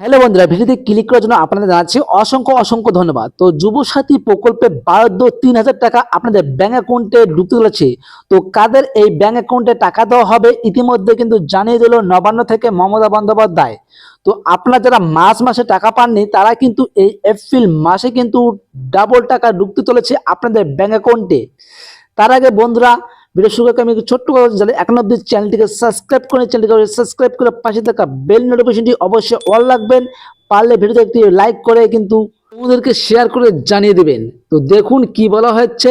Hello বন্ধুরা, ভিডিওতে click করার জন্য আপনাদের জানাচ্ছি অসংখ্য অসংখ্য ধন্যবাদ। তো যুবসাথী প্রকল্পে বরাদ্দ ৩,০০০ টাকা আপনাদের ব্যাংক অ্যাকাউন্টে ঢুকতে চলেছে। তো কাদের এই ব্যাংক অ্যাকাউন্টে টাকা দেওয়া হবে ইতিমধ্যে কিন্তু জানিয়ে দিল নবান্ন থেকে মমতা বন্দ্যোপাধ্যায়। তো আপনারা যারা মার্চ মাসে টাকা পাননি তারা কিন্তু এই এপ্রিল মাসে কিন্তু ডাবল টাকা ঢুকতে চলেছে আপনাদের ব্যাংক অ্যাকাউন্টে। তার আগে বন্ধুরা, ভিডিও শুরু করতে আমি একটু ছোট্ট কথা জানি, এখন অব্দি চ্যানেলটিকে সাবস্ক্রাইব করে সাবস্ক্রাইব করে পাশে থাকা বেল নোটিফিকেশনটি অবশ্যই অল রাখবেন। পারলে ভিডিওতে একটি লাইক করে কিন্তু বন্ধুদেরকে শেয়ার করে জানিয়ে দেবেন। তো দেখুন কি বলা হচ্ছে,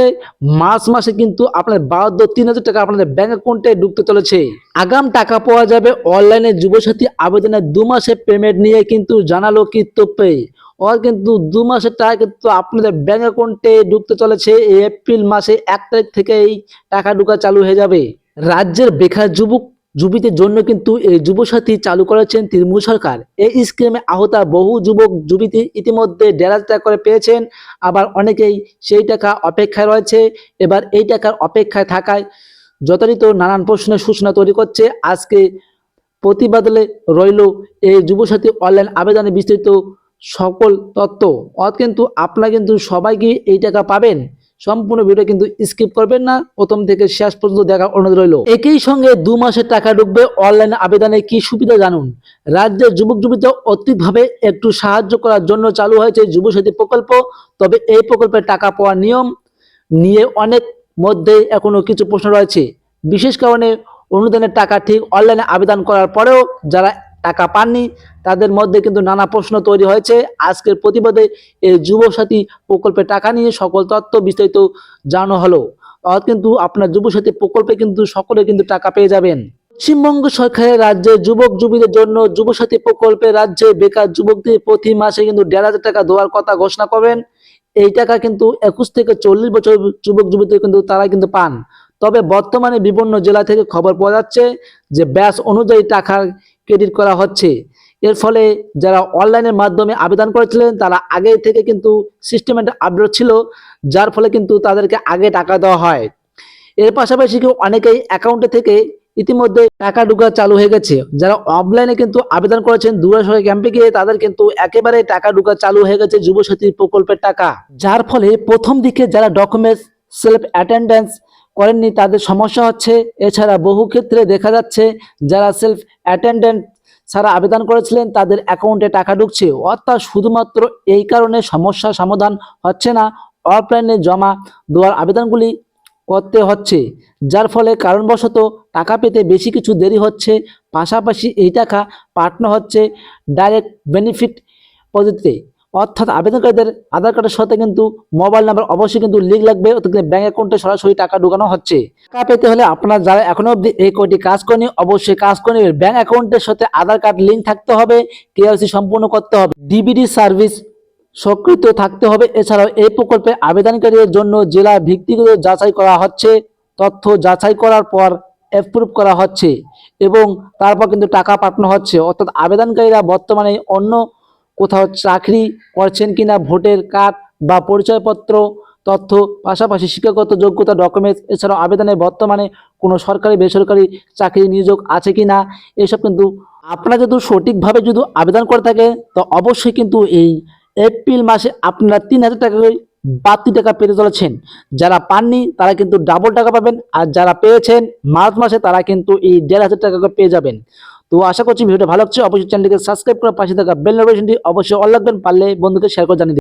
মার্চ মাসে কিন্তু আপনার বরাদ্দ ৩,০০০ টাকা আপনাদের ব্যাংক অ্যাকাউন্টে ঢুকতে চলেছে। আগাম টাকা পাওয়া যাবে অনলাইনে যুবসাথী আবেদনের ২ মাসের পেমেন্ট নিয়ে কিন্তু জানালো কর্তৃপক্ষ। और কিন্তু ২ মাসের টাকা কিন্তু আপনাদের ব্যাংক অ্যাকাউন্টে ঢুকতে চলেছে। এই এপ্রিল মাসে ১ তারিখ থেকে এই টাকা ঢোকা চালু হয়ে যাবে। রাজ্যের বেকার যুবক যুবতীদের জন্য কিন্তু এই যুবসাথী চালু করেছেন তৃণমূল সরকার। এই স্কিমে আহত বহু যুবক যুবতী ইতিমধ্যে ১,৫০০ টাকা করে পেয়েছেন, আবার অনেকেই সেই টাকা অপেক্ষায় রয়েছে। এবার এই টাকার অপেক্ষায় থাকায় যথারীতি নানান প্রশ্নের সূচনা তৈরি করছে। আজকে প্রতিবাদলে রইল এই যুবসাথী অনলাইন আবেদনে বিস্তৃত সকল তথ্য। কিন্তু আপনারা কিন্তু সবাই কি এই টাকা পাবেন? সম্পূর্ণ ভিডিও কিন্তু স্কিপ করবেন না, প্রথম থেকে শেষ পর্যন্ত দেখার অনুরোধ রইল। একই সঙ্গে ২ মাসের টাকা ঢুকবে অনলাইন আবেদনে কি সুবিধা জানুন। রাজ্যের যুবক যুবতীদের আর্থিকভাবে একটু সাহায্য করার জন্য চালু হয়েছে যুবসাথী প্রকল্প। তবে এই প্রকল্পের টাকা পাওয়ার নিয়ম নিয়ে অনেক মধ্যে এখনো কিছু প্রশ্ন রয়েছে। বিশেষ কারণে অনুদানের টাকা ঠিক অনলাইনে আবেদন করার পরেও যারা টাকা পাননি তাদের মধ্যে কিন্তু নানা প্রশ্ন তৈরি হয়েছে। আজকের প্রতিবাদে এই যুবসাথী প্রকল্পের টাকা নিয়ে সকল তথ্য বিস্তারিত জানানো হলো। কিন্তু আপনার যুবসাথী প্রকল্পে কিন্তু সকলে কিন্তু টাকা পেয়ে যাবেন। পশ্চিমবঙ্গ সরকারের রাজ্যে যুবক যুবতীদের জন্য যুবসাথী প্রকল্পে রাজ্যে বেকার যুবকদের প্রতি মাসে কিন্তু ১,৫০০ টাকা দেওয়ার কথা ঘোষণা করবেন। এই টাকা কিন্তু ২১ থেকে ৪০ বছর যুবক যুবতী কিন্তু তারা কিন্তু পান। তবে বর্তমানে বিভিন্ন জেলা থেকে খবর পাওয়া যাচ্ছে যে ব্যাচ অনুযায়ী টাকা ক্রেডিট করা হচ্ছে। এর ফলে যারা অনলাইনের মাধ্যমে আবেদন করেছিলেন তারা আগে থেকে কিন্তু সিস্টেমের আপডেট ছিল, যার ফলে কিন্তু তাদেরকে আগে টাকা দেওয়া হয়। এর পাশাপাশি অনেকেই অ্যাকাউন্টে থেকে ইতিমধ্যে টাকা ঢোকা চালু হয়ে গেছে। যারা অফলাইনে কিন্তু আবেদন করেছেন দূরাসরে ক্যাম্পে গিয়ে তাদের কিন্তু একেবারে টাকা ঢোকা চালু হয়ে গেছে যুবসাথী প্রকল্পের টাকা। যার ফলে প্রথম দিকে যারা ডকুমেন্টস সেলফ অ্যাটেন্ডেন্স করেননি তাদের সমস্যা হচ্ছে। এছাড়া বহু ক্ষেত্রে দেখা যাচ্ছে যারা সেলফ অ্যাটেন্ডেন্ট ছাড়া আবেদন করেছিলেন তাদের অ্যাকাউন্টে টাকা ঢুকছে। অর্থাৎ শুধুমাত্র এই কারণে সমস্যার সমাধান হচ্ছে না, অফলাইনে জমা দেওয়ার আবেদনগুলি করতে হচ্ছে, যার ফলে কারণবশত টাকা পেতে বেশি কিছু দেরি হচ্ছে। পাশাপাশি এই টাকা পাঠানো হচ্ছে ডাইরেক্ট বেনিফিট পদ্ধতিতে। অর্থাৎ আবেদনকারীদের আধার কার্ডের সাথে কিন্তু মোবাইল নাম্বার অবশ্যই কিন্তু লিঙ্ক লাগবে, অর্থাৎ ব্যাংক অ্যাকাউন্টে সরাসরি টাকা ঢোকানো হচ্ছে। টাকা পেতে হলে আপনারা যারা এখনো অবধি এই কয়টি কাজ করেনি অবশ্যই কাজ করে নেবেন। ব্যাংক অ্যাকাউন্টের সাথে আধার কার্ড লিঙ্ক থাকতে হবে, কেওয়াইসি সম্পূর্ণ করতে হবে, ডিবিটি সার্ভিস সক্রিয় থাকতে হবে। এছাড়াও এই প্রকল্পে আবেদনকারীদের জন্য জেলা ভিত্তিগত যাচাই করা হচ্ছে, তথ্য যাচাই করার পর অ্যাপ্রুভ করা হচ্ছে এবং তারপর কিন্তু টাকা পাঠানো হচ্ছে। অর্থাৎ আবেদনকারীরা বর্তমানে অন্য কোথাও চাকরি করছেন কিনা, ভোটার কার্ড বা পরিচয়পত্র তথ্য, পাশাপাশি শিক্ষাগত যোগ্যতা ডকুমেন্টস, এছাড়াও আবেদনে বর্তমানে কোনো সরকারি বেসরকারি চাকরি নিয়োগ আছে কিনা, এসব কিন্তু আপনারা যদি সঠিকভাবে যদি আবেদন করে থাকেন তো অবশ্যই কিন্তু এই এপ্রিল মাসে আপনারা ৩,০০০ টাকা করে বাড়তি টাকা পেতে চলেছেন। যারা পাননি তারা কিন্তু ডাবল টাকা পাবেন, আর যারা পেয়েছেন মার্চ মাসে তারা কিন্তু এই ১,৫০০ টাকা করে পেয়ে যাবেন। তো আশা করছি ভিডিওটা ভালো লাগছে। অবশ্যই চ্যানেলটিকে সাবস্ক্রাইব করে পাশে থাকা বেল নোটিফিকেশনটি অবশ্যই অল রাখবেন, পারলে বন্ধুকে শেয়ার করে জানিয়ে দিন।